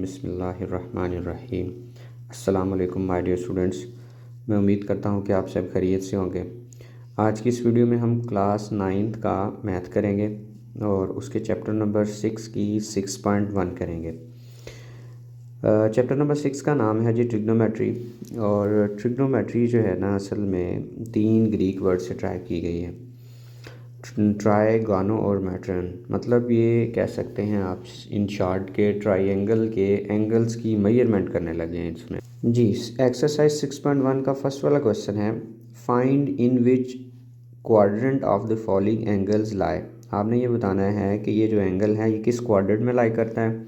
बिस्मिल्लाहिर्रहमानिर्रहीम। अस्सलाम वालेकुम माय डियर स्टूडेंट्स। मैं उम्मीद करता हूँ कि आप सब खैरियत से होंगे। आज की इस वीडियो में हम क्लास 9th का मैथ करेंगे और उसके चैप्टर नंबर 6 की 6.1 करेंगे। चैप्टर नंबर 6 का नाम है जी ट्रिग्नोमेट्री। और ट्रिग्नोमेट्री जो है ना, असल में 3 ग्रीक वर्ड से ट्राई की गई है, ट्राइगोनो और मैट्रन। मतलब ये कह सकते हैं आप इन शॉर्ट के ट्राइंगल के एंगल्स की मेजरमेंट करने लगे हैं इसमें जी। एक्सरसाइज 6.1 का फर्स्ट वाला क्वेश्चन है, find in which quadrant of the following angles lie. आपने ये बताना है कि ये जो एंगल है ये किस क्वाड्रेंट में लाई करता है।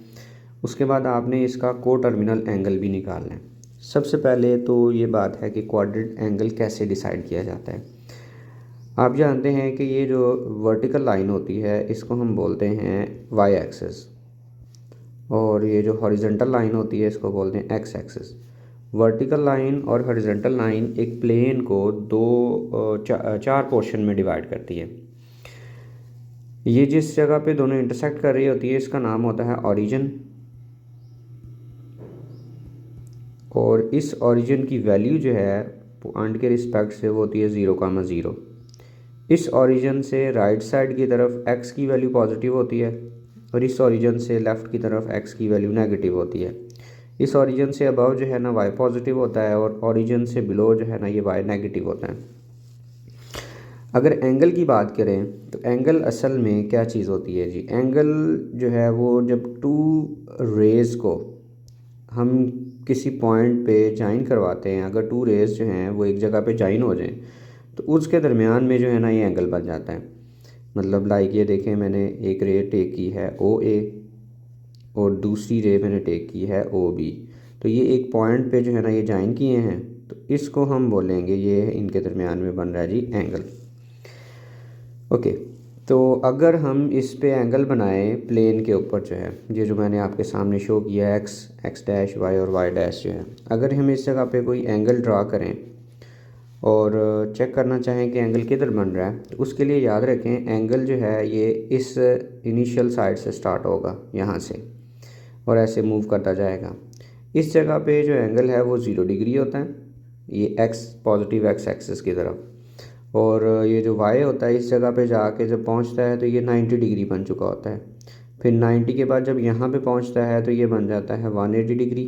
उसके बाद आपने इसका को टर्मिनल एंगल भी निकालना है। सबसे पहले तो ये बात है कि क्वाड्रेंट एंगल कैसे डिसाइड किया जाता है। आप जानते हैं कि ये जो वर्टिकल लाइन होती है इसको हम बोलते हैं वाई एक्सिस, और ये जो हॉरिजॉन्टल लाइन होती है इसको बोलते हैं एक्स एक्सिस। वर्टिकल लाइन और हॉरिजॉन्टल लाइन एक प्लेन को चार पोर्शन में डिवाइड करती है। ये जिस जगह पे दोनों इंटरसेक्ट कर रही होती है इसका नाम होता है ओरिजिन, और इस ओरिजिन की वैल्यू जो है पॉइंट के रिस्पेक्ट से वो होती है 0,0। इस ओरिजिन से राइट साइड की तरफ x की वैल्यू पॉजिटिव होती है और इस ओरिजिन से लेफ़्ट की तरफ x की वैल्यू नेगेटिव होती है। इस ओरिजिन से अबव जो है ना y पॉजिटिव होता है और ओरिजिन से बिलो जो है ना ये y नेगेटिव होता है। अगर एंगल की बात करें तो एंगल असल में क्या चीज़ होती है जी। एंगल जो है वो जब टू रेज को हम किसी पॉइंट पे ज्वाइन करवाते हैं, अगर टू रेज जो हैं वो एक जगह पे ज्वाइन हो जाएं तो उसके दरमियान में जो है ना ये एंगल बन जाता है। मतलब लाइक ये देखें, मैंने एक रे टेक की है OA और दूसरी रे मैंने टेक की है OB, तो ये एक पॉइंट पे जो है ना ये ज्वाइन किए हैं, तो इसको हम बोलेंगे ये इनके दरमियान में बन रहा है जी एंगल। ओके, तो अगर हम इस पे एंगल बनाएं प्लेन के ऊपर जो है, ये जो मैंने आपके सामने शो किया है x डैश y और y डैश जो है, अगर हम इस जगह पे कोई एंगल ड्रा करें और चेक करना चाहें कि एंगल किधर बन रहा है, तो उसके लिए याद रखें एंगल जो है ये इस इनिशियल साइड से स्टार्ट होगा यहाँ से और ऐसे मूव करता जाएगा। इस जगह पे जो एंगल है वो 0 डिग्री होता है, ये x पॉजिटिव x एक्सिस की तरफ, और ये जो y होता है इस जगह पे जाके जब पहुँचता है तो ये 90 डिग्री बन चुका होता है। फिर 90 के बाद जब यहाँ पे पहुँचता है तो ये बन जाता है 180 डिग्री,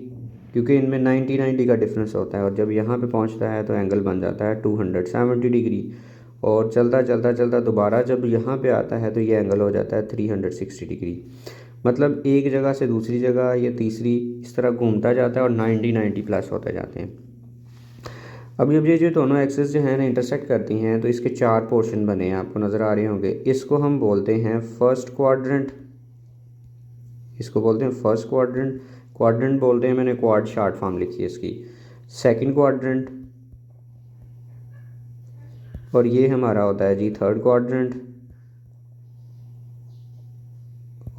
क्योंकि इनमें 90 का डिफरेंस होता है, और जब यहाँ पे पहुँचता है तो एंगल बन जाता है 270 डिग्री। और चलता चलता चलता दोबारा जब यहाँ पे आता है तो ये एंगल हो जाता है 360 डिग्री। मतलब एक जगह से दूसरी जगह ये तीसरी इस तरह घूमता जाता है और 90 प्लस होते जाते हैं। अब जब ये जो दोनों एक्सिस जो है ना इंटरसेक्ट करती हैं तो इसके 4 पोर्शन बने हैं, आपको नज़र आ रहे होंगे। इसको हम बोलते हैं फर्स्ट क्वाड्रेंट, इसको बोलते हैं फर्स्ट क्वाड्रेंट। क्वाड्रेंट बोलते हैं, मैंने क्वाड शॉर्ट फॉर्म लिखी है इसकी। सेकंड क्वाड्रेंट, और ये हमारा होता है जी थर्ड क्वाड्रेंट,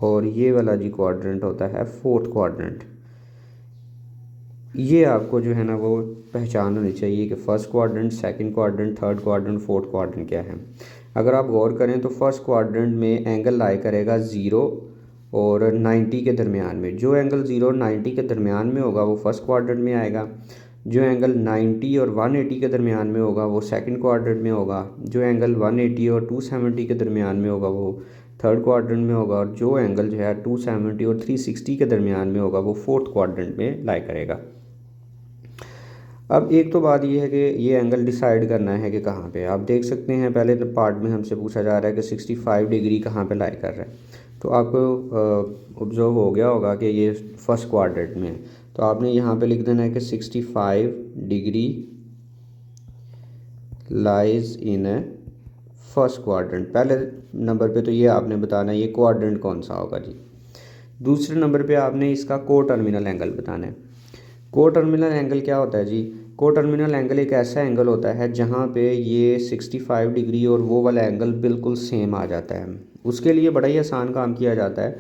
और ये वाला जी क्वाड्रेंट होता है फोर्थ क्वाड्रेंट। ये आपको जो है ना वो पहचान होनी चाहिए कि first quadrant, second quadrant, third quadrant, fourth quadrant क्या है। अगर आप गौर करें तो फर्स्ट क्वाड्रेंट में एंगल लाई करेगा 0 और 90 के दरमियान में। जो एंगल 0 और 90 के दरमियान में होगा वो फर्स्ट क्वाड्रेंट में आएगा। जो एंगल 90 और 180 के दरमियान में होगा वो सेकंड क्वाड्रेंट में होगा। जो एंगल 180 और 270 के दरमियान में होगा वो थर्ड क्वाड्रेंट में होगा। और जो एंगल जो है 270 और 360 के दरमियान में होगा वो फोर्थ क्वाड्रेंट में लाई करेगा। अब एक तो बात ये है कि ये एंगल डिसाइड करना है कि कहाँ पे। आप देख सकते हैं पहले तो पार्ट में हमसे पूछा जा रहा है कि 65 डिग्री कहाँ पे लाई कर रहा है, तो आपको ऑब्जर्व हो गया होगा कि ये फर्स्ट क्वाड्रेंट में है। तो आपने यहाँ पे लिख देना है कि 65 degree lies in A first quadrant. पहले नंबर पे तो ये आपने बताना है ये क्वाड्रेंट कौन सा होगा जी। दूसरे नंबर पे आपने इसका को टर्मिनल एंगल बताना है। को टर्मिनल एंगल क्या होता है जी। को टर्मिनल एंगल एक ऐसा एंगल होता है जहाँ पे ये 65 डिग्री और वो वाला एंगल बिल्कुल सेम आ जाता है। उसके लिए बड़ा ही आसान काम किया जाता है।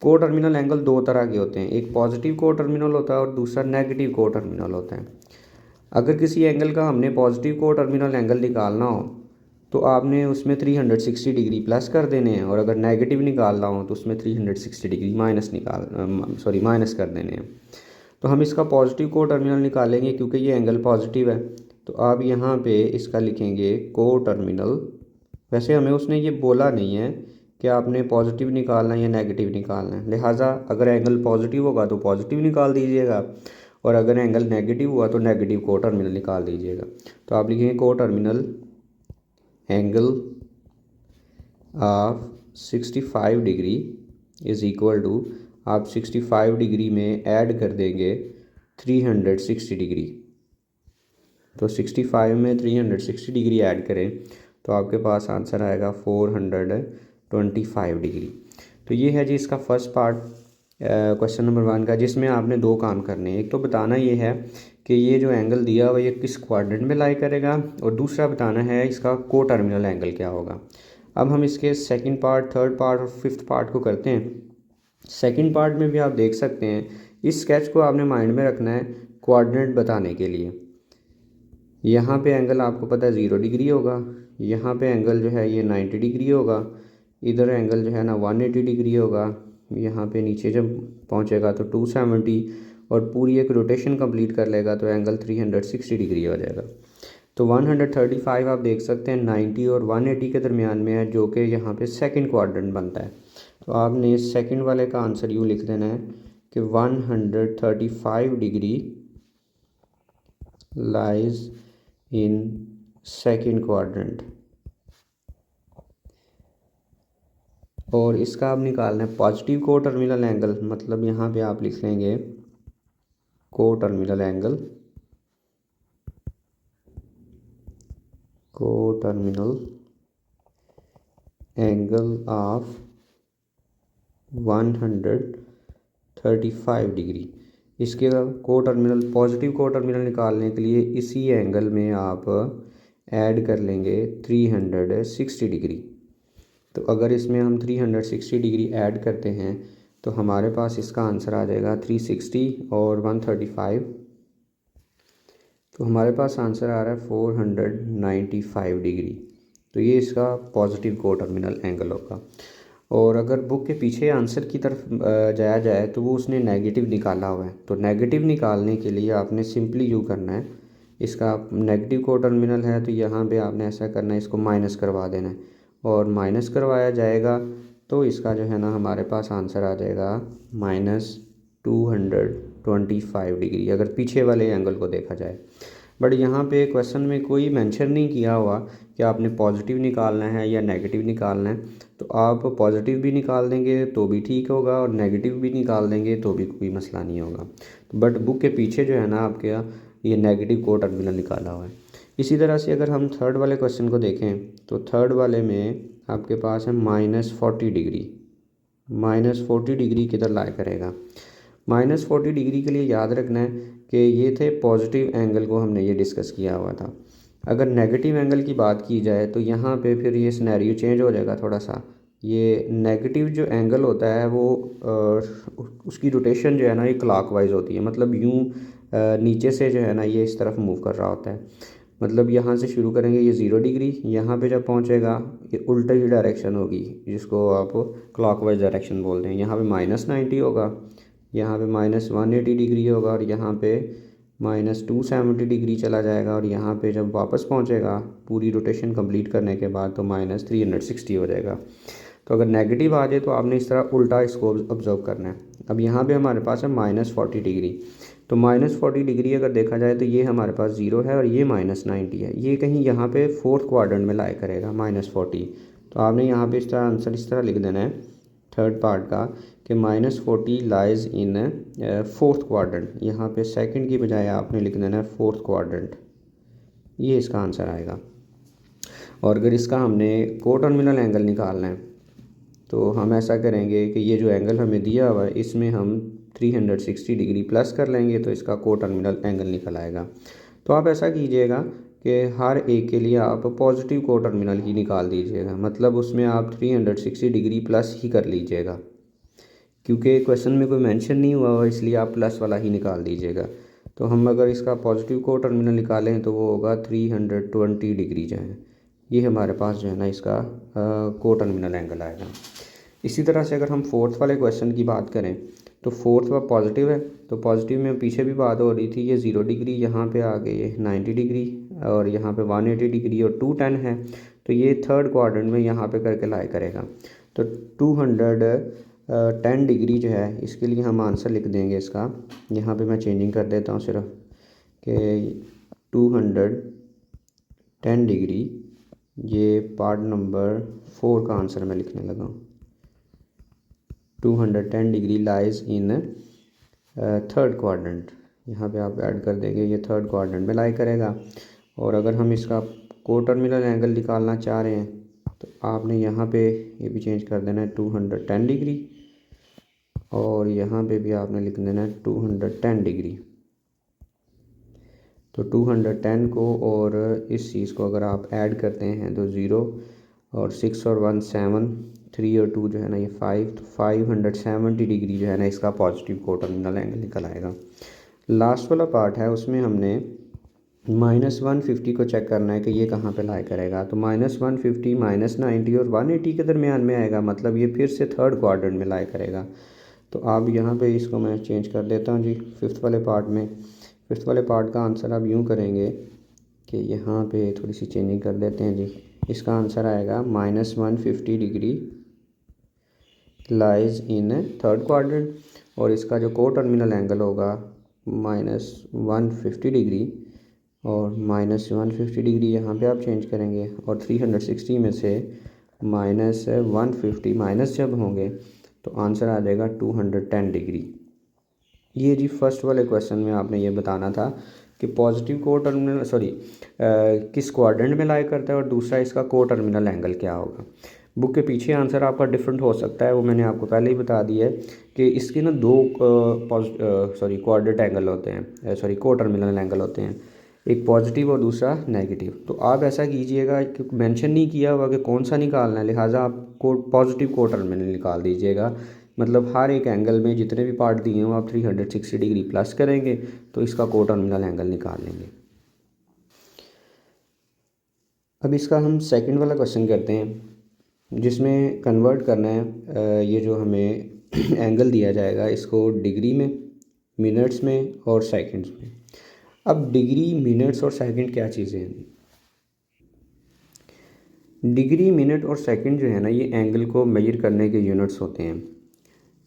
को टर्मिनल एंगल 2 तरह के होते हैं, एक पॉजिटिव को टर्मिनल होता है और दूसरा नेगेटिव को टर्मिनल होता है। अगर किसी एंगल का हमने पॉजिटिव को टर्मिनल एंगल निकालना हो तो आपने उसमें 360 डिग्री प्लस कर देने हैं, और अगर नेगेटिव निकालना हो तो उसमें 360 डिग्री माइनस कर देने हैं। तो हम इसका पॉजिटिव को टर्मिनल निकालेंगे क्योंकि ये एंगल पॉजिटिव है। तो आप यहाँ पे इसका लिखेंगे को टर्मिनल। वैसे हमें उसने ये बोला नहीं है कि आपने पॉजिटिव निकालना है या नेगेटिव निकालना है, लिहाजा अगर एंगल पॉजिटिव होगा तो पॉजिटिव निकाल दीजिएगा, और अगर एंगल नेगेटिव हुआ तो नेगेटिव को टर्मिनल निकाल दीजिएगा। तो आप लिखेंगे को terminal angle of 65 degree is equal to, आप 65 डिग्री में ऐड कर देंगे 360 डिग्री। तो 65 में 360 डिग्री ऐड करें तो आपके पास आंसर आएगा 425 डिग्री। तो ये है जी इसका फर्स्ट पार्ट क्वेश्चन नंबर 1 का, जिसमें आपने दो काम करने हैं। एक तो बताना ये है कि ये जो एंगल दिया हुआ ये किस क्वाड्रेंट में लाई करेगा, और दूसरा बताना है इसका को टर्मिनल एंगल क्या होगा। अब हम इसके सेकंड पार्ट, थर्ड पार्ट और फिफ्थ पार्ट को करते हैं। सेकंड पार्ट में भी आप देख सकते हैं, इस स्केच को आपने माइंड में रखना है क्वाड्रेंट बताने के लिए। यहाँ पे एंगल आपको पता है 0 डिग्री होगा, यहाँ पे एंगल जो है ये 90 डिग्री होगा, इधर एंगल जो है ना 180 डिग्री होगा, यहाँ पे नीचे जब पहुँचेगा तो 270, और पूरी एक रोटेशन कंप्लीट कर लेगा तो एंगल 360 डिग्री हो जाएगा। तो 135 आप देख सकते हैं 90 और 180 के दरमियान में है, जो कि यहाँ पे सेकंड क्वाड्रेंट बनता है। तो आपने सेकंड वाले का आंसर यूँ लिख देना है कि 135 degree lies in second quadrant, और इसका आप निकालना है पॉजिटिव को टर्मिनल एंगल। मतलब यहाँ पे आप लिख लेंगे को टर्मिनल एंगल, को टर्मिनल एंगल ऑफ 135 डिग्री। इसके को टर्मिनल, पॉजिटिव को टर्मिनल निकालने के लिए इसी एंगल में आप ऐड कर लेंगे 360 डिग्री। तो अगर इसमें हम 360 डिग्री ऐड करते हैं तो हमारे पास इसका आंसर आ जाएगा 360 और 135, तो हमारे पास आंसर आ रहा है 495 डिग्री। तो ये इसका पॉजिटिव को टर्मिनल एंगल होगा। और अगर बुक के पीछे आंसर की तरफ जाया जाए तो वो उसने नेगेटिव निकाला हुआ है। तो नेगेटिव निकालने के लिए आपने सिंपली यूँ करना है, इसका नेगेटिव को टर्मिनल है तो यहाँ पे आपने ऐसा करना है, इसको माइनस करवा देना है, और माइनस करवाया जाएगा तो इसका जो है ना हमारे पास आंसर आ जाएगा -225 डिग्री, अगर पीछे वाले एंगल को देखा जाए। बट यहाँ पे क्वेश्चन में कोई मेंशन नहीं किया हुआ कि आपने पॉजिटिव निकालना है या नेगेटिव निकालना है। तो आप पॉजिटिव भी निकाल देंगे तो भी ठीक होगा, और नेगेटिव भी निकाल देंगे तो भी कोई मसला नहीं होगा। बट बुक के पीछे जो है ना आपके ये नेगेटिव को टर्मिनल निकाला हुआ है। इसी तरह से अगर हम थर्ड वाले क्वेश्चन को देखें तो थर्ड वाले में आपके पास है -40 डिग्री। -40 डिग्री किधर लाई करेगा? -40 डिग्री के लिए याद रखना है कि ये थे पॉजिटिव एंगल को हमने ये डिस्कस किया हुआ था। अगर नेगेटिव एंगल की बात की जाए तो यहाँ पे फिर ये सिनेरियो चेंज हो जाएगा थोड़ा सा। ये नेगेटिव जो एंगल होता है वो उसकी रोटेशन जो है ना ये क्लॉकवाइज होती है, मतलब यूँ नीचे से जो है ना ये इस तरफ मूव कर रहा होता है। मतलब यहाँ से शुरू करेंगे ये 0 डिग्री, यहाँ पे जब पहुँचेगा ये उल्टी डायरेक्शन होगी, जिसको आप क्लॉकवाइज डायरेक्शन बोलते हैं। यहाँ पे -90 होगा, यहाँ पे -180 डिग्री होगा, और यहाँ पे -270 डिग्री चला जाएगा, और यहाँ पे जब वापस पहुँचेगा पूरी रोटेशन कंप्लीट करने के बाद तो -360 हो जाएगा। तो अगर नेगेटिव आ जाए तो आपने इस तरह उल्टा इसको ऑब्जर्व करना है। अब यहाँ पे हमारे पास है -40 डिग्री, तो -40 डिग्री अगर देखा जाए तो ये हमारे पास 0 है और ये -90 है, ये कहीं यहाँ पे फोर्थ क्वाड्रेंट में लाई करेगा -40। तो आपने यहाँ पे इस तरह आंसर इस तरह लिख देना है थर्ड पार्ट का कि -40 लाइज इन फोर्थ क्वाड्रेंट। यहाँ पे सेकंड की बजाय आपने लिख देना है फोर्थ क्वाड्रेंट, ये इसका आंसर आएगा। और अगर इसका हमने को टर्मिनल एंगल निकालना है तो हम ऐसा करेंगे कि ये जो एंगल हमें दिया हुआ है इसमें हम 360 डिग्री प्लस कर लेंगे तो इसका को टर्मिनल एंगल निकल आएगा। तो आप ऐसा कीजिएगा कि हर एक के लिए आप पॉजिटिव को टर्मिनल ही निकाल दीजिएगा, मतलब उसमें आप 360 डिग्री प्लस ही कर लीजिएगा, क्योंकि क्वेश्चन में कोई मेंशन नहीं हुआ हुआ इसलिए आप प्लस वाला ही निकाल दीजिएगा। तो हम अगर इसका पॉजिटिव को टर्मिनल निकालें तो वो होगा 320 डिग्री जो है, ये हमारे पास जो है ना इसका को टर्मिनल एंगल आएगा। इसी तरह से अगर हम फोर्थ वाले क्वेश्चन की बात करें तो फोर्थ वा पॉजिटिव है, तो पॉजिटिव में पीछे भी बात हो रही थी, ये 0 डिग्री, यहाँ पे आ गए ये 90 डिग्री और यहाँ पे 180 डिग्री और 210 है, तो ये थर्ड क्वाड्रेंट में यहाँ पे करके लाई करेगा। तो 210 डिग्री जो है इसके लिए हम आंसर लिख देंगे इसका, यहाँ पे मैं चेंजिंग कर देता हूँ सिर्फ कि 210 डिग्री, ये पार्ट नंबर 4 का आंसर मैं लिखने लगा हूँ। 210 degree lies in third quadrant, यहाँ पे आप ऐड कर देंगे, ये थर्ड क्वाड्रेंट में लाई करेगा। और अगर हम इसका को टर्मिनल एंगल निकालना चाह रहे हैं तो आपने यहाँ पे ये भी चेंज कर देना है 210 डिग्री और यहाँ पे भी आपने लिख देना है 210 डिग्री। तो 210 को और इस चीज़ को अगर आप ऐड करते हैं तो 0 और 6 और 1 7, 3 और 2 जो है ना ये 5, तो 570 डिग्री जो है ना इसका पॉजिटिव को टर्मिनल एंगल निकल आएगा। लास्ट वाला पार्ट है उसमें हमने -150 को चेक करना है कि ये कहाँ पे लाई करेगा। तो -150 -90 और 180 के दरमियान में आएगा, मतलब ये फिर से थर्ड क्वाड्रेंट में लाई करेगा। तो आप यहाँ पे इसको मैं चेंज कर देता हूँ जी फिफ्थ वाले पार्ट में। फिफ्थ वाले पार्ट का आंसर आप यूँ करेंगे कि यहाँ पे थोड़ी सी चेंजिंग कर देते हैं जी, इसका आंसर आएगा -150 degree lies in third quadrant और इसका जो को टर्मिनल एंगल होगा -150 डिग्री और -150 डिग्री यहाँ पे आप चेंज करेंगे और 360 में से -150 माइनस जब होंगे तो आंसर आ जाएगा 210 डिग्री। ये जी फर्स्ट वाले क्वेश्चन में आपने ये बताना था कि पॉजिटिव को टर्मिनल किस क्वाड्रेंट में लाई करता है और दूसरा इसका को टर्मिनल एंगल क्या होगा। बुक के पीछे आंसर आपका डिफरेंट हो सकता है, वो मैंने आपको पहले ही बता दिया है कि इसके ना दो क्वाड्रेंट एंगल होते हैं, को टर्मिनल एंगल होते हैं, एक पॉजिटिव और दूसरा नेगेटिव। तो आप ऐसा कीजिएगा कि मेंशन नहीं किया हुआ कि कौन सा निकालना है, लिहाजा आप पॉजिटिव को टर्मिनल निकाल दीजिएगा। मतलब हर एक एंगल में जितने भी पार्ट दिए हों आप 360 डिग्री प्लस करेंगे तो इसका को टर्मिनल एंगल निकाल लेंगे। अब इसका हम सेकंड वाला क्वेश्चन करते हैं जिसमें कन्वर्ट करना है ये जो हमें एंगल दिया जाएगा इसको डिग्री में, मिनट्स में और सेकंड्स में। अब डिग्री, मिनट्स और सेकंड क्या चीज़ें हैं? डिग्री, मिनट और सेकंड जो है ना ये एंगल को मेजर करने के यूनिट्स होते हैं।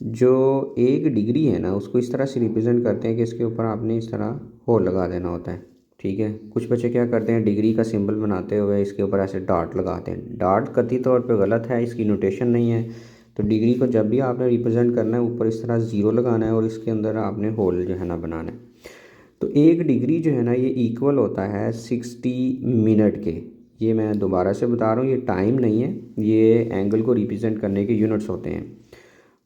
जो एक डिग्री है ना उसको इस तरह से रिप्रेजेंट करते हैं कि इसके ऊपर आपने इस तरह होल लगा देना होता है, ठीक है। कुछ बच्चे क्या करते हैं, डिग्री का सिंबल बनाते हुए इसके ऊपर ऐसे डॉट लगाते हैं। डॉट कतई तौर पे गलत है, इसकी नोटेशन नहीं है। तो डिग्री को जब भी आपने रिप्रेजेंट करना है ऊपर इस तरह 0 लगाना है और इसके अंदर आपने होल जो है ना बनाना है। तो एक डिग्री जो है ना ये इक्वल होता है 60 मिनट के। ये मैं दोबारा से बता रहा हूँ, ये टाइम नहीं है, ये एंगल को रिप्रेजेंट करने के यूनिट्स होते हैं।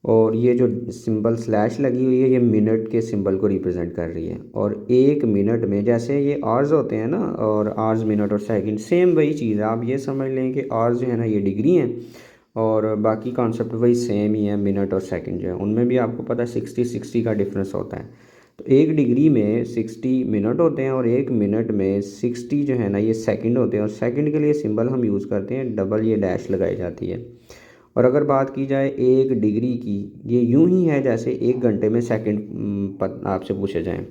और ये जो सिंबल स्लैश लगी हुई है ये मिनट के सिंबल को रिप्रेजेंट कर रही है। और एक मिनट में जैसे ये आवर्स होते हैं ना, और आवर्स, मिनट और सेकंड सेम वही चीज़ है। आप ये समझ लें कि आवर्स जो है ना ये डिग्री हैं और बाकी कॉन्सेप्ट वही सेम ही है, मिनट और सेकंड जो है उनमें भी आपको पता है 60 का डिफरेंस होता है। तो एक डिग्री में 60 मिनट होते हैं और एक मिनट में 60 जो है ना ये सेकंड होते हैं। और सेकंड के लिए सिंबल हम यूज़ करते हैं डबल, ये डैश लगाई जाती है। और अगर बात की जाए एक डिग्री की, ये यूं ही है जैसे एक घंटे में सेकंड आपसे पूछे जाएं।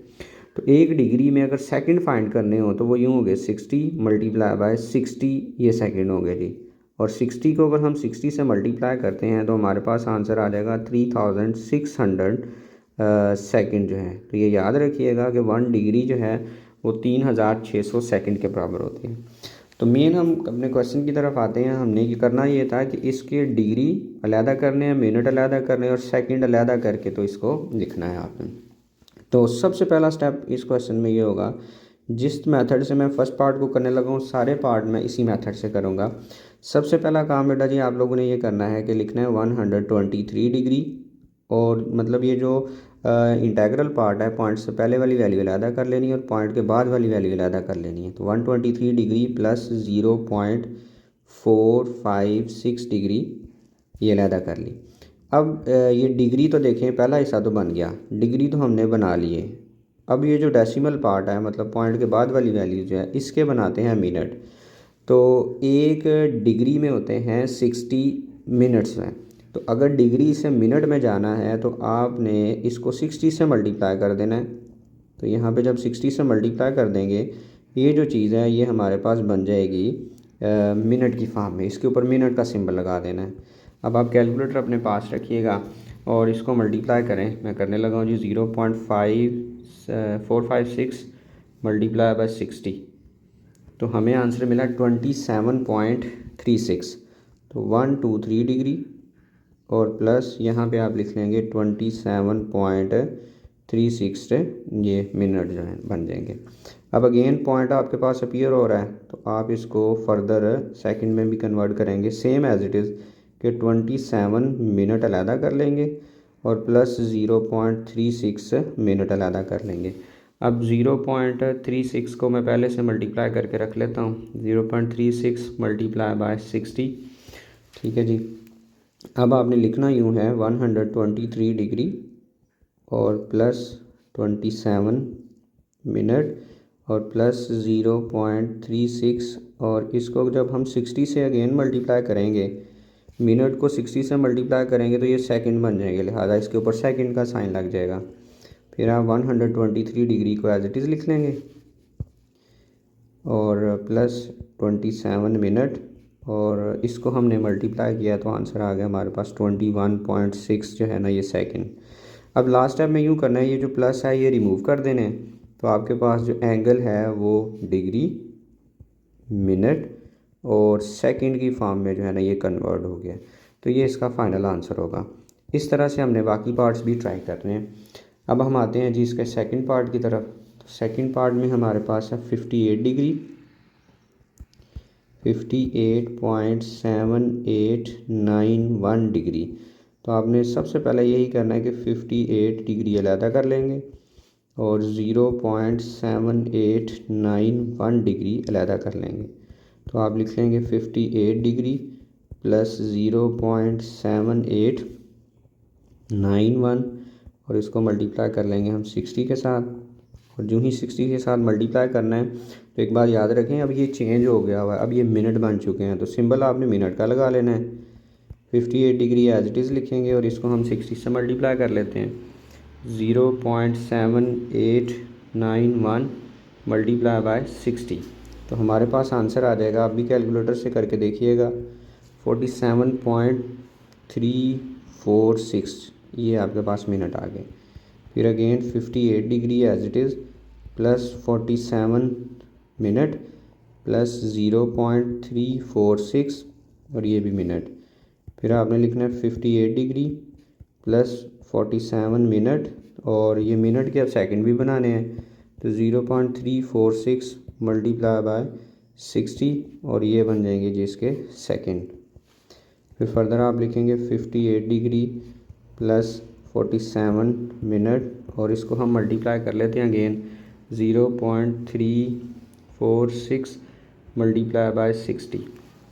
तो एक डिग्री में अगर सेकंड फाइंड करने हो तो वो यूं हो गए 60 मल्टीप्लाई बाय 60, ये सेकंड हो गए जी। और 60 को अगर हम 60 से मल्टीप्लाई करते हैं तो हमारे पास आंसर आ जाएगा 3600 सेकंड जो है। तो ये याद रखिएगा कि 1 डिग्री जो है वो 3600 सेकंड के बराबर होती है। तो मेन हम अपने क्वेश्चन की तरफ आते हैं। हमने ये करना ये था कि इसके डिग्री अलहदा करने हैं, मिनट अलहदा करने हैं और सेकंड अलहदा करके तो इसको लिखना है आपने। तो सबसे पहला स्टेप इस क्वेश्चन में ये होगा, जिस मेथड से मैं फर्स्ट पार्ट को करने लगा हूँ सारे पार्ट मैं इसी मेथड से करूँगा। सबसे पहला काम बेटा जी आप लोगों ने ये करना है कि लिखना है 123 डिग्री। और मतलब ये जो इंटेग्रल पार्ट है, पॉइंट से पहले वाली वैल्यू अलहदा कर लेनी है और पॉइंट के बाद वाली वैल्यू अलहदा कर लेनी है। तो 123 डिग्री प्लस 0.456 डिग्री ये अलहदा कर ली। अब ये डिग्री तो देखें पहला हिस्सा तो बन गया, डिग्री तो हमने बना लिए। अब ये जो डेसिमल पार्ट है मतलब पॉइंट के बाद वाली वैल्यू जो है इसके बनाते हैं मिनट। तो एक डिग्री में होते हैं 60 मिनट्स में। तो अगर डिग्री से मिनट में जाना है तो आपने इसको 60 से मल्टीप्लाई कर देना है। तो यहाँ पे जब 60 से मल्टीप्लाई कर देंगे, ये जो चीज़ है ये हमारे पास बन जाएगी मिनट की फॉर्म में। इसके ऊपर मिनट का सिंबल लगा देना है। अब आप कैलकुलेटर अपने पास रखिएगा और इसको मल्टीप्लाई करें। मैं करने लगा हूँ जी 0.5456 मल्टीप्लाई बाय 60। तो हमें आंसर मिला 27.36। तो 123 डिग्री और प्लस यहाँ पे आप लिख लेंगे 27.36 ये मिनट जो है बन जाएंगे। अब अगेन पॉइंट आपके पास अपीयर हो रहा है तो आप इसको फर्दर सेकंड में भी कन्वर्ट करेंगे सेम एज इट इज़ कि 27 मिनट अलहदा कर लेंगे और प्लस 0.36 मिनट अलहदा कर लेंगे। अब 0.36 को मैं पहले से मल्टीप्लाई करके रख लेता हूँ। 0.36 मल्टीप्लाई बाय 60, ठीक है जी। अब आपने लिखना यूँ है 123 डिग्री और प्लस 27 मिनट और प्लस 0.36 और इसको जब हम 60 से अगेन मल्टीप्लाई करेंगे, मिनट को 60 से मल्टीप्लाई करेंगे तो ये सेकंड बन जाएंगे, लिहाजा इसके ऊपर सेकंड का साइन लग जाएगा। फिर आप 123 डिग्री को एज इट इज़ लिख लेंगे और प्लस 27 मिनट और इसको हमने मल्टीप्लाई किया तो आंसर आ गया हमारे पास 21.6 जो है ना ये सेकंड। अब लास्ट स्टेप में यूँ करना है, ये जो प्लस है ये रिमूव कर देने हैं तो आपके पास जो एंगल है वो डिग्री, मिनट और सेकंड की फॉर्म में जो है ना ये कन्वर्ट हो गया। तो ये इसका फाइनल आंसर होगा। इस तरह से हमने बाकी पार्ट्स भी ट्राई करने हैं। अब हम आते हैं जी इसके सेकंड पार्ट की तरफ। तो सेकंड पार्ट में हमारे पास है 58 डिग्री, 58.7891 डिग्री। तो आपने सबसे पहले यही करना है कि 58 डिग्री अलहदा कर लेंगे और 0.7891 डिग्री अलहदा कर लेंगे। तो आप लिख लेंगे 58 डिग्री प्लस 0.7891 और इसको मल्टीप्लाई कर लेंगे हम 60 के साथ। और जो ही 60 के साथ मल्टीप्लाई करना है तो एक बात याद रखें, अब ये चेंज हो गया हुआ है, अब ये मिनट बन चुके हैं तो सिंबल आपने मिनट का लगा लेना है। 58 डिग्री एज इट इज़ लिखेंगे और इसको हम 60 से मल्टीप्लाई कर लेते हैं। 0.7891 मल्टीप्लाई बाय 60 तो हमारे पास आंसर आ जाएगा। आप भी कैलकुलेटर से करके देखिएगा 47.346 ये आपके पास मिनट आ गए। फिर again 58 degree as it is plus 47 minute plus 0.346 और ये भी मिनट। फिर आपने लिखना है 58 डिग्री प्लस 47 मिनट और ये मिनट के अब सेकंड भी बनाने हैं तो 0.346 मल्टीप्लाई बाय 60 और ये बन जाएंगे जिसके सेकंड। फिर फर्दर आप लिखेंगे 58 डिग्री प्लस 47 मिनट और इसको हम मल्टीप्लाई कर लेते हैं अगेन 0.346 मल्टीप्लाई बाय 60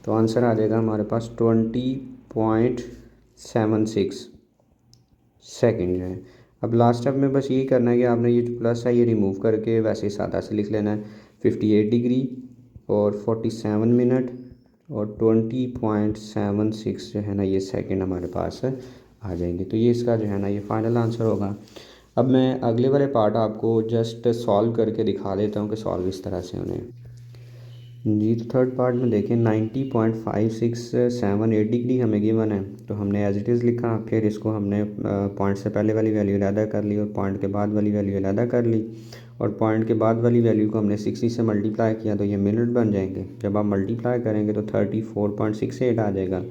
तो आंसर आ जाएगा हमारे पास 20.76 सेकंड जो है। अब लास्ट स्टेप में बस यही करना है कि आपने ये जो प्लस है ये रिमूव करके वैसे ही सादा से लिख लेना है 58 डिग्री और 47 मिनट और 20.76 जो है ना ये सेकंड हमारे पास आ जाएंगे। तो ये इसका जो है ना ये फाइनल आंसर होगा। अब मैं अगले वाले पार्ट आपको जस्ट सॉल्व करके दिखा देता हूँ कि सॉल्व इस तरह से उन्हें जी। तो थर्ड पार्ट में देखें 90.5678 डिग्री हमें गिवन है तो हमने एज इट इज़ लिखा। फिर इसको हमने पॉइंट से पहले वाली वैल्यू अलहदा कर ली और पॉइंट के बाद वाली वैल्यू अलहदा कर ली और पॉइंट के बाद वाली वैल्यू को हमने 60 से मल्टीप्लाई किया तो ये मिनट बन जाएंगे। जब आप मल्टीप्लाई करेंगे तो 34.68 आ जाएगा।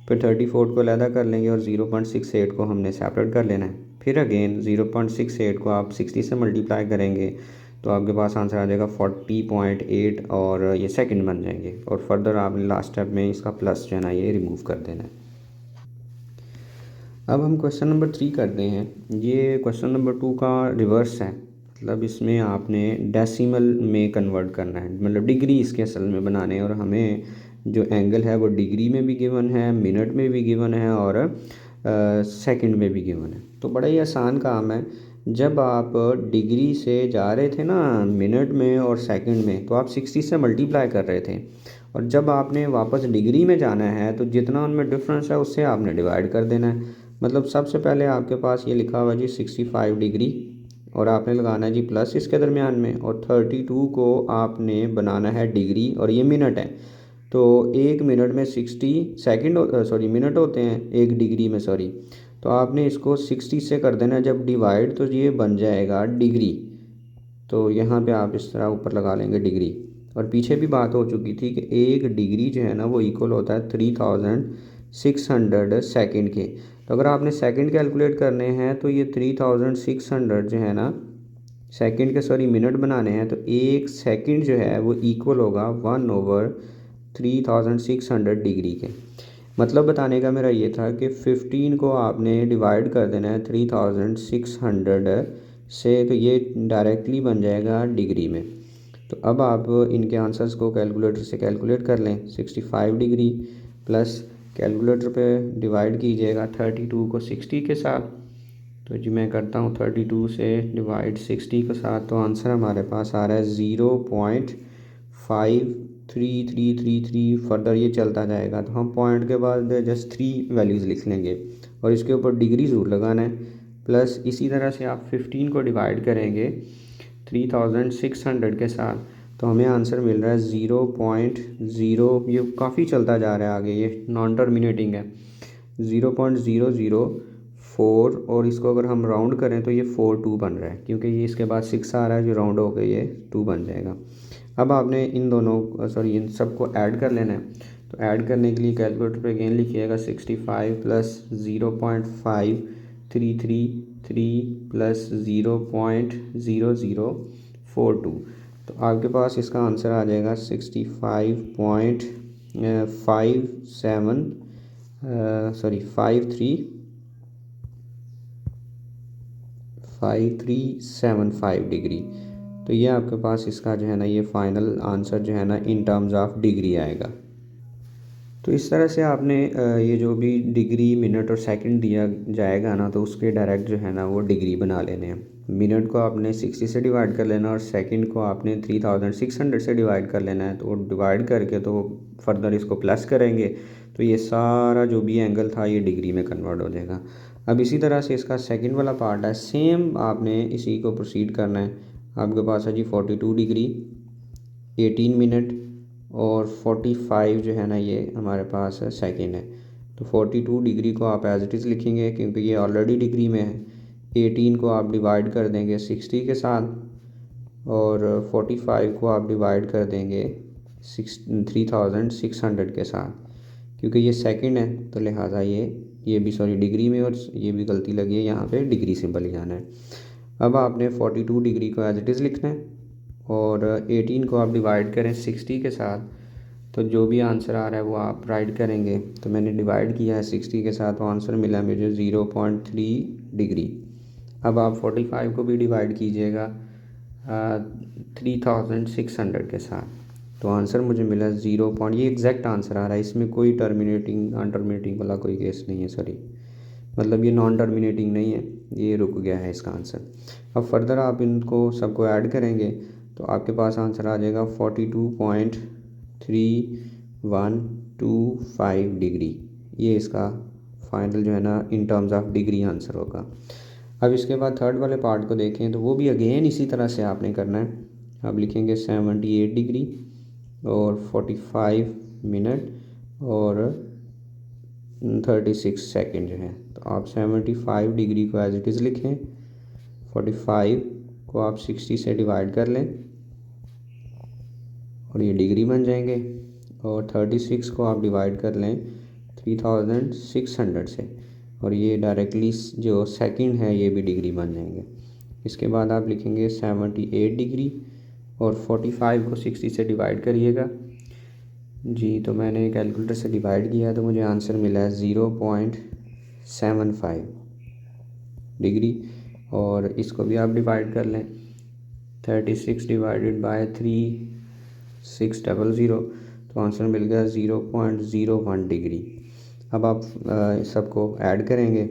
फिर 34 को अलहदा कर लेंगे और 0.68 को हमने सेपरेट कर लेना है। फिर अगेन 0.68 को आप 60 से मल्टीप्लाई करेंगे तो आपके पास आंसर आ जाएगा 40.8 और ये सेकंड बन जाएंगे। और फर्दर आपने लास्ट स्टेप में इसका प्लस जो है ना ये रिमूव कर देना है। अब हम क्वेश्चन नंबर 3 करते हैं। ये क्वेश्चन नंबर 2 का रिवर्स है, मतलब इसमें आपने डेसिमल में कन्वर्ट करना है, मतलब डिग्री इसके असल में बनाने हैं और हमें जो एंगल है वो डिग्री में भी गिवन है, मिनट में भी गिवन है और सेकंड में भी गिवन है। तो बड़ा ही आसान काम है। जब आप डिग्री से जा रहे थे ना मिनट में और सेकंड में तो आप 60 से मल्टीप्लाई कर रहे थे और जब आपने वापस डिग्री में जाना है तो जितना उनमें डिफरेंस है उससे आपने डिवाइड कर देना है। मतलब सबसे पहले आपके पास ये लिखा हुआ जी 65 डिग्री और आपने लगाना है जी प्लस इसके दरमियान में, और 32 को आपने बनाना है डिग्री, और ये मिनट है तो 1 मिनट में 60 सेकंड सॉरी मिनट होते हैं 1 डिग्री में, सॉरी। तो आपने इसको 60 से कर देना है जब डिवाइड, तो ये बन जाएगा डिग्री। तो यहाँ पे आप इस तरह ऊपर लगा लेंगे डिग्री। और पीछे भी बात हो चुकी थी कि 1 डिग्री जो है ना वो इक्वल होता है 3600 सेकंड के। तो अगर आपने सेकंड कैलकुलेट करने हैं तो ये 3600 जो है ना सेकंड के, सॉरी मिनट बनाने हैं, तो 1 सेकंड जो है वो इक्वल होगा 1/3600 डिग्री के। मतलब बताने का मेरा ये था कि 15 को आपने डिवाइड कर देना है 3600 से, तो ये डायरेक्टली बन जाएगा डिग्री में। तो अब आप इनके आंसर्स को कैलकुलेटर से कैलकुलेट कर लें। 65 डिग्री प्लस कैलकुलेटर पे डिवाइड कीजिएगा 32 को 60 के साथ। तो जी मैं करता हूँ 32 से डिवाइड 60 के साथ, तो आंसर हमारे पास आ रहा है 0.5333। फर्दर ये चलता जाएगा तो हम पॉइंट के बाद जस्ट 3 वैल्यूज़ लिख लेंगे और इसके ऊपर डिग्री ज़रूर लगाना है। प्लस इसी तरह से आप 15 को डिवाइड करेंगे 3600 के साथ, तो हमें आंसर मिल रहा है 0.0, ये काफ़ी चलता जा रहा है आगे, ये नॉन टर्मिनेटिंग है, 0.004। और इसको अगर हम राउंड करें तो ये 42 बन रहा है, क्योंकि ये इसके बाद 6 आ रहा है जो राउंड होकर ये 2 बन जाएगा। अब आपने इन दोनों इन सबको ऐड कर लेना है। तो ऐड करने के लिए कैलकुलेटर पे अगेन लिखिएगा 65 प्लस 0.5333 प्लस 0.0042। तो आपके पास इसका आंसर आ जाएगा 5375 डिग्री। तो ये आपके पास इसका जो है ना ये फाइनल आंसर जो है ना इन टर्म्स ऑफ डिग्री आएगा। तो इस तरह से आपने ये जो भी डिग्री मिनट और सेकंड दिया जाएगा ना, तो उसके डायरेक्ट जो है ना वो डिग्री बना लेने हैं। मिनट को आपने 60 से डिवाइड कर लेना और सेकंड को आपने 3600 से डिवाइड कर लेना है। तो डिवाइड करके तो फर्दर इसको प्लस करेंगे तो ये सारा जो भी एंगल था ये डिग्री में कन्वर्ट हो जाएगा। अब इसी तरह से इसका सेकंड वाला पार्ट है, सेम आपने इसी को प्रोसीड करना है। आपके पास है जी 42 डिग्री 18 मिनट और 45 जो है ना ये हमारे पास सेकंड है। तो 42 डिग्री को आप एज इट इज़ लिखेंगे क्योंकि ये ऑलरेडी डिग्री में है। 18 को आप डिवाइड कर देंगे 60 के साथ और 45 को आप डिवाइड कर देंगे 3600 के साथ, क्योंकि ये सेकंड है तो लिहाजा ये भी सॉरी डिग्री में, और ये भी गलती लगी है, यहाँ पे डिग्री सिंबल ही जाना है। अब आपने 42 डिग्री को एज इट इज़ लिखना है और 18 को आप डिवाइड करें 60 के साथ, तो जो भी आंसर आ रहा है वो आप राइट करेंगे। तो मैंने डिवाइड किया है 60 के साथ, तो आंसर मिला मुझे 0.3 डिग्री। अब आप 45 को भी डिवाइड कीजिएगा 3600 के साथ, तो आंसर मुझे मिला 0. ये एग्जैक्ट आंसर आ रहा है, इसमें कोई टर्मिनेटिंग नॉन टर्मिनेटिंग वाला कोई केस नहीं है, सॉरी मतलब ये नॉन टर्मिनेटिंग नहीं है, ये रुक गया है इसका आंसर। अब फर्दर आप इनको सबको ऐड करेंगे तो आपके पास आंसर आ जाएगा 42.3125 डिग्री। ये इसका फाइनल जो है ना in terms of degree answer होगा। अब इसके बाद थर्ड वाले पार्ट को देखें तो वो भी अगेन इसी तरह से आपने करना है। आप लिखेंगे 78 डिग्री और 45 मिनट और 36 सेकंड जो है। तो आप 75 डिग्री को एज इट इज़ लिखें, 45 को आप 60 से डिवाइड कर लें और ये डिग्री बन जाएंगे, और 36 को आप डिवाइड कर लें 3600 से और ये डायरेक्टली जो सेकंड है ये भी डिग्री बन जाएंगे। इसके बाद आप लिखेंगे 78 डिग्री और 45 को 60 से डिवाइड करिएगा जी। तो मैंने कैलकुलेटर से डिवाइड किया तो मुझे आंसर मिला है 0.75 डिग्री, और इसको भी आप डिवाइड कर लें 36 डिवाइडेड बाय 3600, तो आंसर मिल गया 0.01 डिग्री। अब आप सबको ऐड करेंगे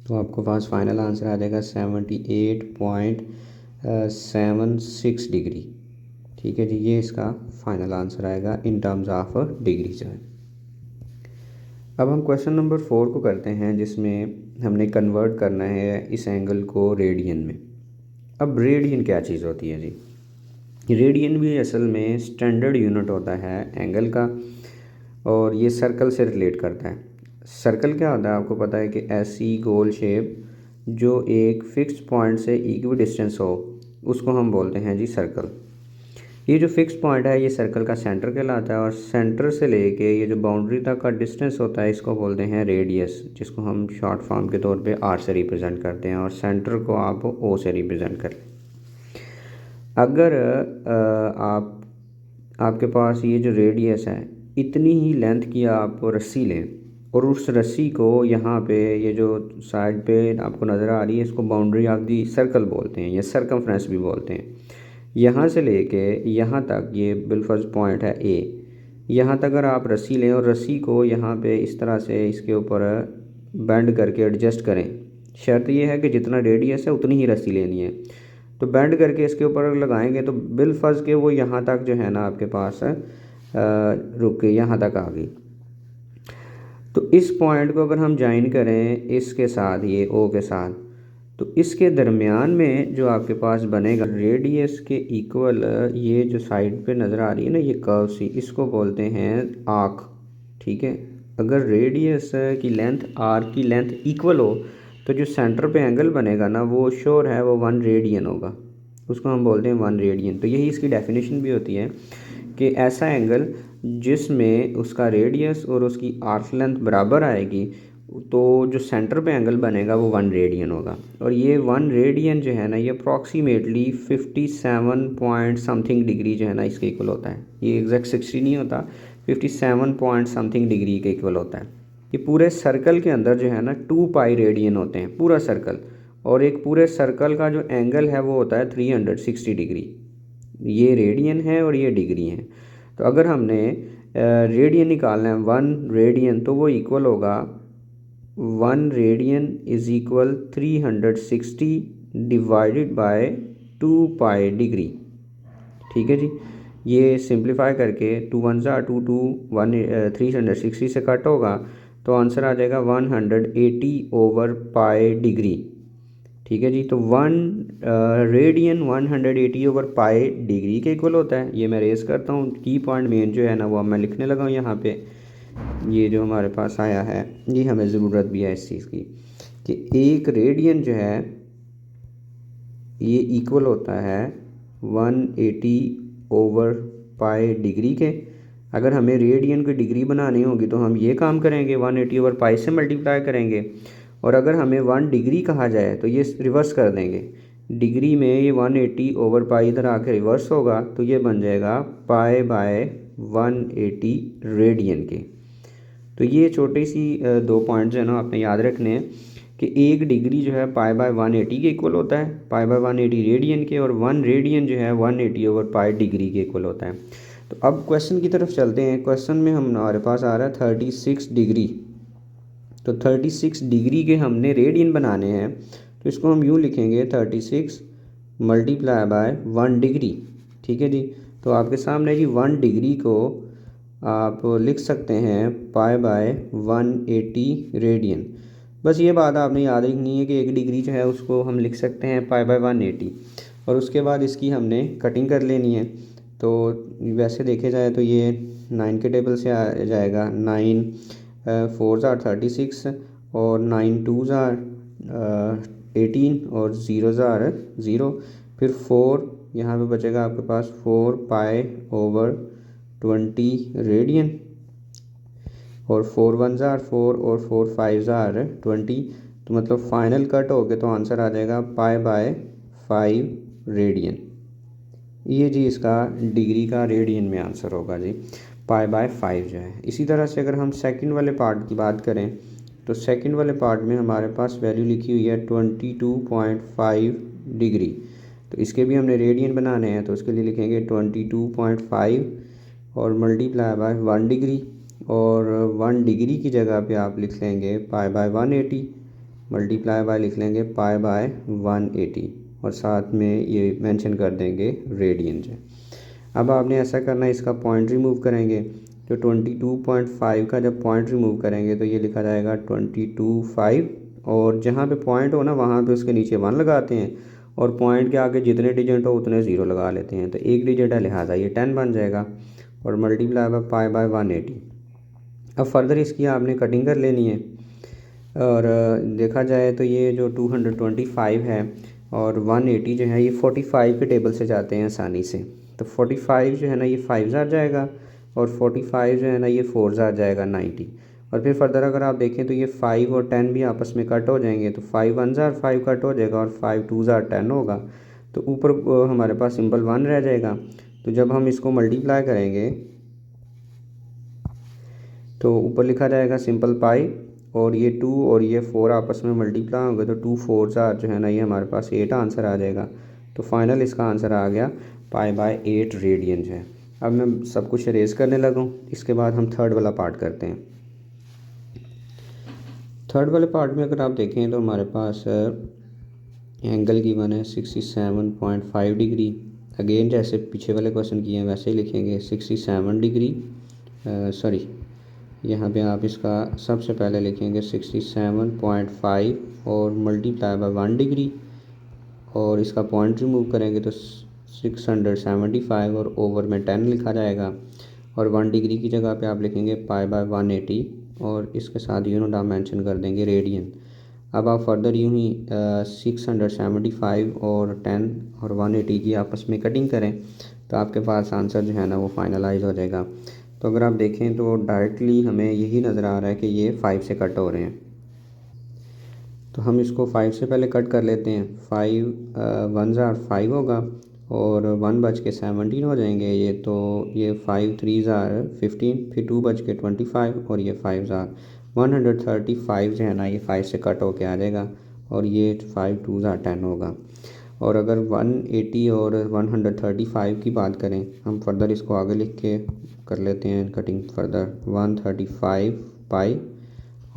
तो आपको पास फाइनल आंसर आ जाएगा 78.76 डिग्री। ठीक है जी, ये इसका फाइनल आंसर आएगा इन टर्म्स ऑफ डिग्री जो है। अब हम क्वेश्चन नंबर 4 को करते हैं, जिसमें हमने कन्वर्ट करना है इस एंगल को रेडियन में। अब रेडियन क्या चीज़ होती है जी? रेडियन भी असल में स्टैंडर्ड यूनिट होता है एंगल का, और ये सर्कल से रिलेट करता है। सर्कल क्या होता है आपको पता है कि ऐसी गोल शेप जो एक फिक्स पॉइंट से इक्वी डिस्टेंस हो, उसको हम बोलते हैं जी सर्कल। ये जो फिक्स पॉइंट है ये सर्कल का सेंटर कहलाता है, और सेंटर से लेके ये जो बाउंड्री तक का डिस्टेंस होता है इसको बोलते हैं रेडियस, जिसको हम शॉर्ट फॉर्म के तौर पे आर से रिप्रेजेंट करते हैं, और सेंटर को आप ओ से रिप्रेजेंट करें। अगर आपके पास ये जो रेडियस है इतनी ही लेंथ की आप रस्सी लें, और उस रस्सी को यहाँ पे ये जो साइड पे आपको नज़र आ रही है इसको बाउंड्री ऑफ दी सर्कल बोलते हैं, या सर्कमफ्रेंस भी बोलते हैं। यहाँ से लेके यहाँ तक ये बिलफर्ज पॉइंट है ए, यहाँ तक अगर आप रस्सी लें और रस्सी को यहाँ पे इस तरह से इसके ऊपर बेंड करके एडजस्ट करें, शर्त ये है कि जितना रेडियस है उतनी ही रस्सी लेनी है। तो बेंड करके इसके ऊपर लगाएंगे तो बिलफर्ज के वो यहाँ तक जो है ना आपके पास रुक के यहाँ तक आ गई। तो इस पॉइंट को अगर हम ज्वाइन करें इसके साथ, ये ओ के साथ, तो इसके दरमियान में जो आपके पास बनेगा रेडियस के इक्वल, ये जो साइड पे नज़र आ रही है ना ये कर्व सी, इसको बोलते हैं आर्क। ठीक है, अगर रेडियस की लेंथ आर्क की लेंथ इक्वल हो तो जो सेंटर पे एंगल बनेगा ना वो श्योर है वो 1 रेडियन होगा, उसको हम बोलते हैं 1 रेडियन। तो यही इसकी डेफिनेशन भी होती है कि ऐसा एंगल जिसमें उसका रेडियस और उसकी आर्क लेंथ बराबर आएगी तो जो सेंटर पे एंगल बनेगा वो 1 रेडियन होगा। और ये 1 रेडियन जो है ना ये अप्रॉक्सीमेटली 57 पॉइंट समथिंग डिग्री जो है ना इसके इक्वल होता है। ये एग्जैक्ट 60 नहीं होता, 57 पॉइंट समथिंग डिग्री के इक्वल होता है। ये पूरे सर्कल के अंदर जो है ना 2 पाई रेडियन होते हैं पूरा सर्कल, और एक पूरे सर्कल का जो एंगल है वो होता है 360 डिग्री। ये रेडियन है और ये डिग्री है। तो अगर हमने रेडियन निकालना है 1 रेडियन, तो वो इक्वल होगा 1 radian is equal 360 divided by 2 pi degree. ठीक है जी, ये सिंप्लीफाई करके 2 1 ज़ा 2 2 1 360 से कट होगा तो आंसर आ जाएगा 180 ओवर पाई डिग्री। ठीक है जी, तो 1 रेडियन 180 ओवर पाई डिग्री के इक्वल होता है। ये मैं रेस करता हूँ, की पॉइंट मेन जो है ना वो अब मैं लिखने लगा हूँ यहाँ पे। ये जो हमारे पास आया है ये हमें ज़रूरत भी है इस चीज़ की कि एक रेडियन जो है ये इक्वल होता है 180 ओवर पाई डिग्री के। अगर हमें रेडियन की डिग्री बनानी होगी तो हम ये काम करेंगे, 180 ओवर पाई से मल्टीप्लाई करेंगे, और अगर हमें 1 डिग्री कहा जाए तो ये रिवर्स कर देंगे। डिग्री में ये 180 ओवर पाई इधर आके रिवर्स होगा तो ये बन जाएगा पाई बाय 180 रेडियन के। तो ये छोटी सी 2 पॉइंट्स हैं ना आपने याद रखने हैं कि 1 डिग्री जो है पाई बाय 180 के इक्वल होता है, पाई बाय 180 रेडियन के, और 1 रेडियन जो है 180 ओवर पाई डिग्री के इक्वल होता है। तो अब क्वेश्चन की तरफ चलते हैं। क्वेश्चन में हमारे पास आ रहा है 36 डिग्री। तो 36 डिग्री के हमने रेडियन बनाने हैं, तो इसको हम यूँ लिखेंगे 36 मल्टीप्लाई बाय 1 डिग्री। ठीक है जी, तो आपके सामने जी 1 डिग्री को आप लिख सकते हैं पाई बाय 180 रेडियन। बस ये बात आपने याद रखनी है कि 1 डिग्री जो है उसको हम लिख सकते हैं पाई बाय 180, और उसके बाद इसकी हमने कटिंग कर लेनी है। तो वैसे देखे जाए तो ये 9 के टेबल से आ जाएगा, 9 4 ज़ार 36 और 9 2 ज़ार 18 और 0 ज़ार 0, फिर 4 यहाँ पे बचेगा आपके पास 4 पाई ओवर 20 रेडियन, और 4 1 ज़ार 4 और 4 5 ज़ार 20। तो मतलब फाइनल कट हो गए तो आंसर आ जाएगा पाई बाय 5 रेडियन। ये जी इसका डिग्री का रेडियन में आंसर होगा जी, पाई बाय 5 जो है। इसी तरह से अगर हम सेकंड वाले पार्ट की बात करें तो सेकंड वाले पार्ट में हमारे पास वैल्यू लिखी हुई है 22.5 डिग्री। तो इसके भी हमने रेडियन बनाने हैं, तो उसके लिए लिखेंगे 22.5 और मल्टीप्लाई बाय 1 डिग्री, और 1 डिग्री की जगह पे आप लिख लेंगे पाई बाय 180, मल्टीप्लाई बाय लिख लेंगे पाई बाय 180, और साथ में ये मेंशन कर देंगे रेडियन जो। अब आपने ऐसा करना है, इसका पॉइंट रिमूव करेंगे तो 22.5 का जब पॉइंट रिमूव करेंगे तो ये लिखा जाएगा 22.5 और जहाँ पे पॉइंट हो ना वहाँ पे उसके नीचे 1 लगाते हैं और पॉइंट के आगे जितने डिजिट हो उतने 0 लगा लेते हैं, तो एक डिजिट है लिहाजा ये 10 बन जाएगा और मल्टीप्लाई बाय पाई बाय 180। अब फर्दर इसकी आपने कटिंग कर लेनी है और देखा जाए तो ये जो 225 है और 180 जो है ये 45 के टेबल से जाते हैं आसानी से, तो 45 जो है ना ये 5 आ जाएगा और 45 जो है ना ये 4 आ जाएगा 90। और फिर फर्दर अगर आप देखें तो ये 5 और 10 भी आपस में कट हो जाएंगे, तो 5 1 5 कट हो जाएगा और 5 2 10 होगा, तो ऊपर हमारे पास सिंपल 1 रह जाएगा। तो जब हम इसको मल्टीप्लाई करेंगे तो ऊपर लिखा जाएगा सिंपल पाई और ये 2 और ये 4 आपस में मल्टीप्लाई होंगे तो 2 4 जो है ना ये हमारे पास 8 आंसर आ जाएगा। तो फाइनल इसका आंसर आ गया पाई बाय 8 रेडियन जो है। अब मैं सब कुछ इरेज करने लगा हूँ, इसके बाद हम थर्ड वाला पार्ट करते हैं। थर्ड वाले पार्ट में अगर आप देखें तो हमारे पास एंगल गिवन है 67.5 डिग्री। अगेन जैसे पीछे वाले क्वेश्चन किए हैं वैसे ही लिखेंगे 67 डिग्री, सॉरी यहाँ पे आप इसका सबसे पहले लिखेंगे 67.5 और मल्टीप्लाई बाय 1 डिग्री और इसका पॉइंट रिमूव करेंगे तो 675 और ओवर में 10 लिखा जाएगा और 1 डिग्री की जगह पे आप लिखेंगे पाई बाय 180 और इसके साथ यूनिट आप मेंशन कर देंगे रेडियन। अब आप फर्दर यूँ ही 675 और 10 और 180 की आपस में कटिंग करें तो आपके पास आंसर जो है ना वो फाइनलाइज हो जाएगा। तो अगर आप देखें तो डायरेक्टली हमें यही नज़र आ रहा है कि ये 5 से कट हो रहे हैं, तो हम इसको 5 से पहले कट कर लेते हैं। 5 1 5 होगा और 1 बच के 17 हो जाएंगे ये, तो ये 5 3 15, फिर 2 बच के 25 और ये 5 135 जो है ना ये 5 से कट होके आ जाएगा और ये 5 2 10 होगा। और अगर 180 और 135 की बात करें, हम फर्दर इसको आगे लिख के कर लेते हैं कटिंग फर्दर 135 पाई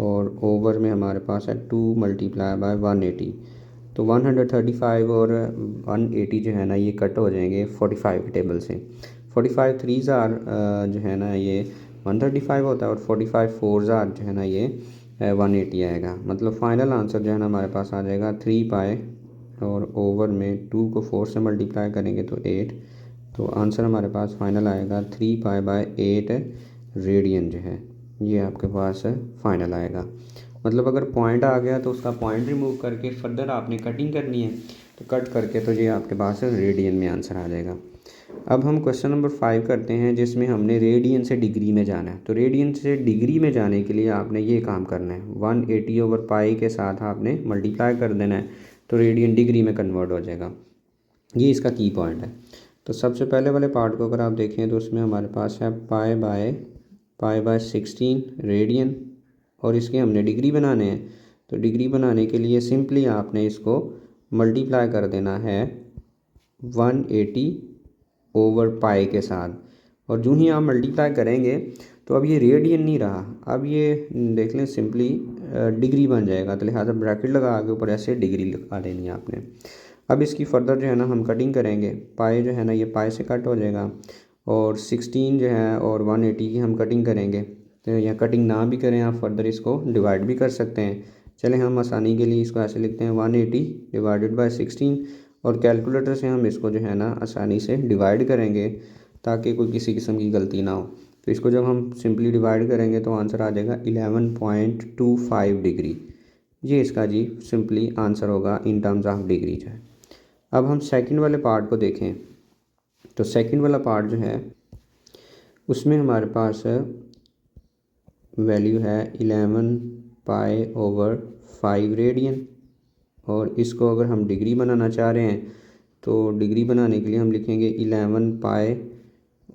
और ओवर में हमारे पास है 2 मल्टीप्लाई बाय 180, तो 135 और 180 जो है ना ये कट हो जाएंगे 45 के टेबल से। 45 3 जो है ना ये 135 होता है और 45 4 जो है ना ये 180 आएगा। मतलब फ़ाइनल आंसर जो है ना हमारे पास आ जाएगा 3 पाई और ओवर में 2 को 4 से मल्टीप्लाई करेंगे तो 8, तो आंसर हमारे पास फाइनल आएगा 3 पाई बाय 8 रेडियन जो है ये आपके पास फाइनल आएगा। मतलब अगर पॉइंट आ गया तो उसका पॉइंट रिमूव करके फर्दर आपने कटिंग करनी है, तो कट करके तो ये आपके पास रेडियन में आंसर आ जाएगा। अब हम क्वेश्चन नंबर 5 करते हैं जिसमें हमने रेडियन से डिग्री में जाना है। तो रेडियन से डिग्री में जाने के लिए आपने ये काम करना है, 180 ओवर पाई के साथ आपने मल्टीप्लाई कर देना है तो रेडियन डिग्री में कन्वर्ट हो जाएगा। ये इसका की पॉइंट है। तो सबसे पहले वाले पार्ट को अगर आप देखें तो उसमें हमारे पास है पाई बाय 16 रेडियन और इसके हमने डिग्री बनाने हैं। तो डिग्री बनाने के लिए सिंपली आपने इसको मल्टीप्लाई कर देना है 180 ओवर पाई के साथ, और जो ही आप मल्टीप्लाई करेंगे तो अब ये रेडियन नहीं रहा, अब ये देख लें सिंपली डिग्री बन जाएगा, तो लिहाजा ब्रैकेट लगा के ऊपर ऐसे डिग्री लगा देनी है आपने। अब इसकी फर्दर जो है ना हम कटिंग करेंगे, पाई जो है ना ये पाई से कट हो जाएगा और 16 जो है और 180 की हम कटिंग करेंगे। तो या कटिंग ना भी करें आप फर्दर इसको डिवाइड भी कर सकते हैं। चलें हम आसानी के लिए इसको ऐसे लिखते हैं 180 डिवाइडेड बाय 16 और कैलकुलेटर से हम इसको जो है ना आसानी से डिवाइड करेंगे ताकि कोई किसी किस्म की गलती ना हो। तो इसको जब हम सिंपली डिवाइड करेंगे तो आंसर आ जाएगा 11.25 डिग्री। ये इसका जी सिंपली आंसर होगा इन टर्म्स ऑफ डिग्री जो है। अब हम सेकंड वाले पार्ट को देखें तो सेकंड वाला पार्ट जो है उसमें हमारे पास वैल्यू है 11 पाई ओवर 5 रेडियन और इसको अगर हम डिग्री बनाना चाह रहे हैं तो डिग्री बनाने के लिए हम लिखेंगे 11 पाई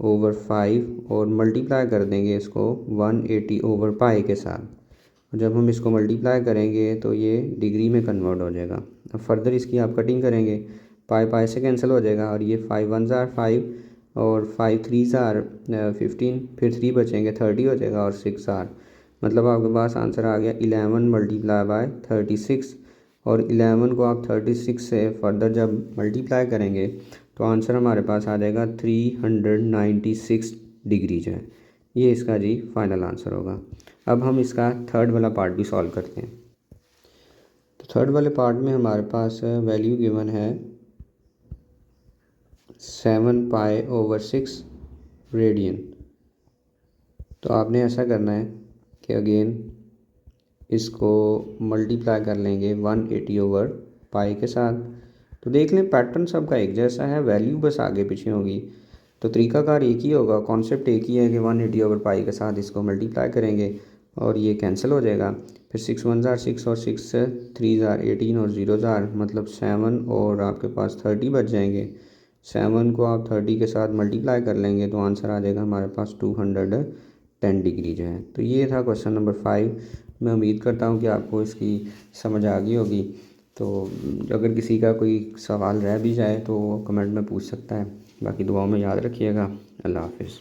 ओवर 5 और मल्टीप्लाई कर देंगे इसको 180 ओवर पाई के साथ। जब हम इसको मल्टीप्लाई करेंगे तो ये डिग्री में कन्वर्ट हो जाएगा। अब फर्दर इसकी आप कटिंग करेंगे, पाई पाई से कैंसिल हो जाएगा और ये 5 1 5 और 5 3 15, फिर 3 बचेंगे 30 हो जाएगा और 6 मतलब आपके पास आंसर आ गया 11 मल्टीप्लाई बाय 36 और 11 को आप 36 से फर्दर जब मल्टीप्लाई करेंगे तो आंसर हमारे पास आ जाएगा 396 डिग्री जो है। ये इसका जी फाइनल आंसर होगा। अब हम इसका थर्ड वाला पार्ट भी सॉल्व करते हैं। तो थर्ड वाले पार्ट में हमारे पास वैल्यू गिवन है 7 पाई/6 रेडियन। तो आपने ऐसा करना है कि अगेन इसको मल्टीप्लाई कर लेंगे 180/पाई के साथ। तो देख लें पैटर्न सबका एक जैसा है, वैल्यू बस आगे पीछे होगी। तो तरीकाकार एक ही होगा, कॉन्सेप्ट एक ही है कि 180/पाई के साथ इसको मल्टीप्लाई करेंगे और ये कैंसिल हो जाएगा। फिर 6 1 ज़ार 6 और 6 3 ज़ार 18 और 0 ज़ार मतलब 7 और आपके पास 30 बच जाएंगे। 7 को आप 30 के साथ मल्टीप्लाई कर लेंगे तो आंसर आ जाएगा हमारे पास 210 डिग्री जो है। तो ये था क्वेश्चन नंबर 5। मैं उम्मीद करता हूँ कि आपको इसकी समझ आ गई होगी। तो अगर किसी का कोई सवाल रह भी जाए तो कमेंट में पूछ सकता है। बाकी दुआओं में याद रखिएगा। अल्लाह हाफिज़।